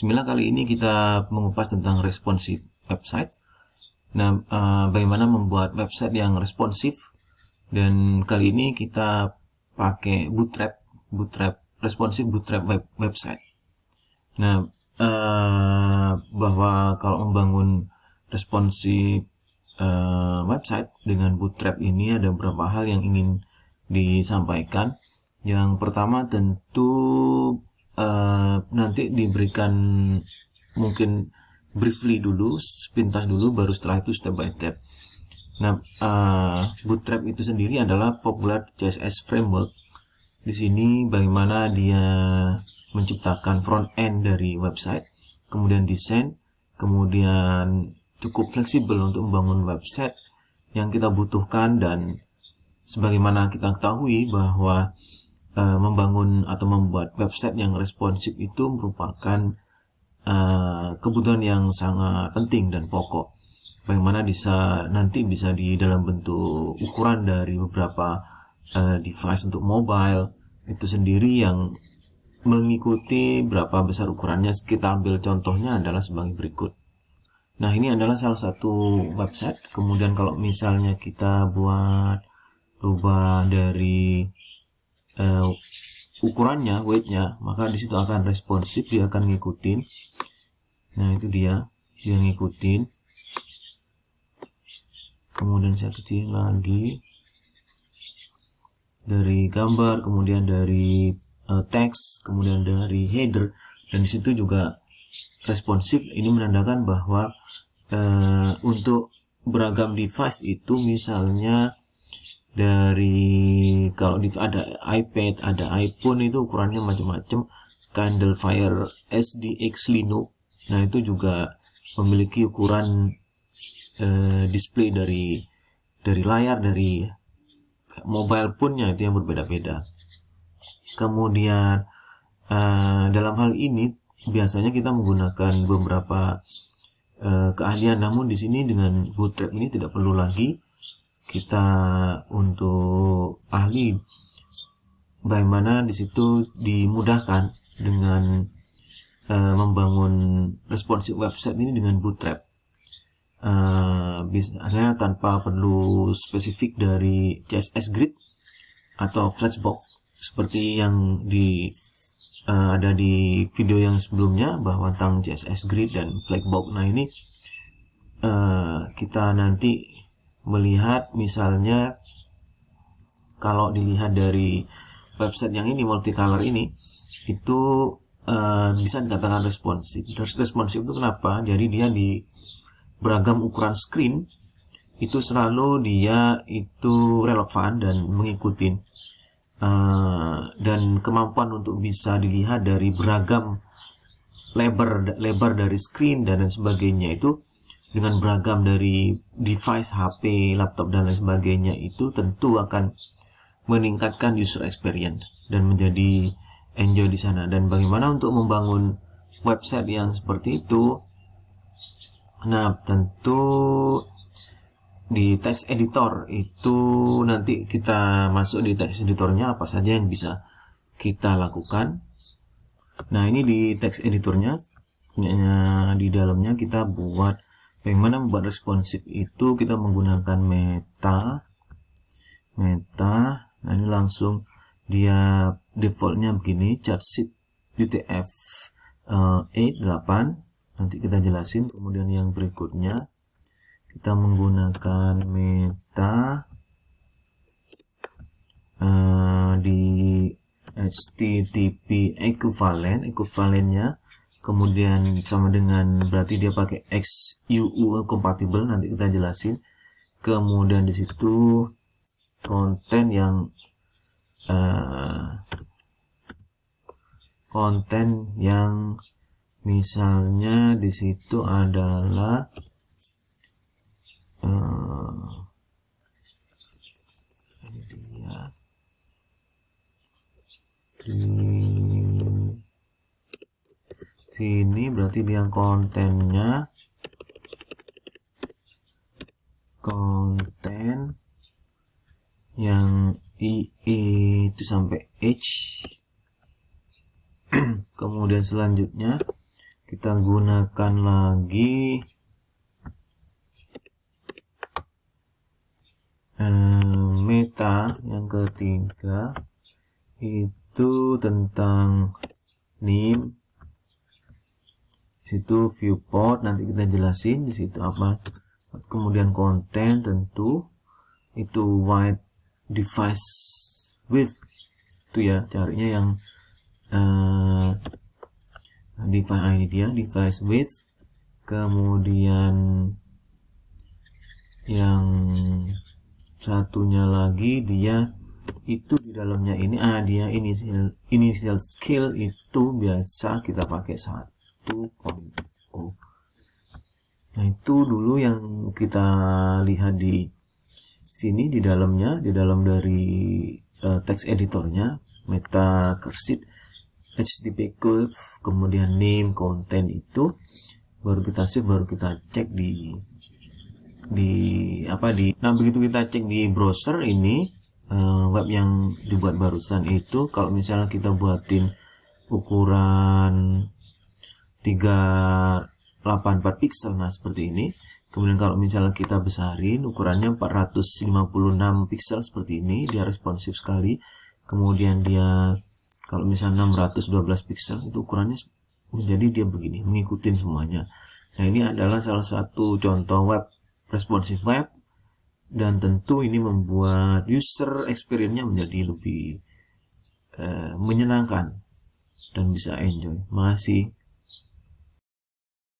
Bismillah, kali ini kita mengupas tentang responsive website. Nah, bagaimana membuat website yang responsif, dan kali ini kita pakai responsive bootstrap website. Nah, bahwa kalau membangun responsive website dengan bootstrap ini ada beberapa hal yang ingin disampaikan. Yang pertama tentu nanti diberikan mungkin briefly dulu, sepintas dulu, baru setelah itu step by step. Nah, bootstrap itu sendiri adalah popular CSS framework. Di sini bagaimana dia menciptakan front end dari website, kemudian desain, kemudian cukup fleksibel untuk membangun website yang kita butuhkan. Dan sebagaimana kita ketahui bahwa membangun atau membuat website yang responsif itu merupakan kebutuhan yang sangat penting dan pokok. Bagaimana nanti bisa di dalam bentuk ukuran dari beberapa device untuk mobile itu sendiri yang mengikuti berapa besar ukurannya. Kita ambil contohnya adalah sebagai berikut. Nah, ini adalah salah satu website. Kemudian kalau misalnya kita rubah dari ukurannya, weightnya, maka disitu akan responsif, dia akan ngikutin. Nah, itu dia ngikutin. Kemudian saya kecilin lagi dari gambar, kemudian dari teks, kemudian dari header, dan disitu juga responsif. Ini menandakan bahwa untuk beragam device itu, misalnya dari kalau ada iPad, ada iPhone, itu ukurannya macam-macam. Candlefire SDX Linux, nah itu juga memiliki ukuran display dari layar, dari mobile phone-nya itu yang berbeda-beda. Kemudian dalam hal ini biasanya kita menggunakan beberapa keahlian, namun di sini dengan bootstrap ini tidak perlu lagi kita untuk ahli. Bagaimana di situ dimudahkan dengan membangun responsive website ini dengan bootstrap. Biasanya tanpa perlu spesifik dari CSS grid atau flexbox seperti yang ada di video yang sebelumnya bahwa tentang CSS grid dan flexbox. Nah, ini kita nanti melihat misalnya kalau dilihat dari website yang ini, multicolor ini, itu bisa dikatakan responsif. Responsif itu kenapa? Jadi dia di beragam ukuran screen itu selalu dia itu relevan dan mengikuti, dan kemampuan untuk bisa dilihat dari beragam lebar dari screen dan lain sebagainya itu dengan beragam dari device, HP, laptop dan lain sebagainya, itu tentu akan meningkatkan user experience dan menjadi enjoy di sana. Dan bagaimana untuk membangun website yang seperti itu? Nah, tentu di text editor itu nanti kita masuk di text editornya apa saja yang bisa kita lakukan. Nah, ini di text editornya, di dalamnya kita buat bagaimana membuat responsif itu. Kita menggunakan meta. Nah, ini langsung dia defaultnya begini, chart sheet UTF 8. Nanti kita jelasin. Kemudian yang berikutnya kita menggunakan meta di HTTP equivalennya, kemudian sama dengan, berarti dia pakai XUU compatible, nanti kita jelasin. Kemudian di situ konten yang misalnya di situ adalah ini dia di sini, berarti dia konten yang itu sampai H. Kemudian selanjutnya kita gunakan lagi meta yang ketiga, itu tentang name. Situ viewport nanti kita jelasin di situ apa. Kemudian konten tentu itu wide device width itu ya, carinya yang device ini dia device width. Kemudian yang satunya lagi dia itu di dalamnya ini dia initial scale itu biasa kita pakai 1.0. Nah itu dulu yang kita lihat di sini di dalam dari text editornya meta cursive HTTP curve, kemudian name, content itu baru kita save, baru kita cek nah begitu kita cek di browser ini web yang dibuat barusan itu, kalau misalnya kita buatin ukuran 384 pixel, nah seperti ini. Kemudian kalau misalnya kita besarin ukurannya 456 pixel seperti ini, dia responsif sekali. Kemudian dia kalau misalnya 612 pixel itu ukurannya menjadi dia begini, mengikuti semuanya. Nah ini adalah salah satu contoh web, responsive web, dan tentu ini membuat user experience-nya menjadi lebih menyenangkan dan bisa enjoy. Makasih.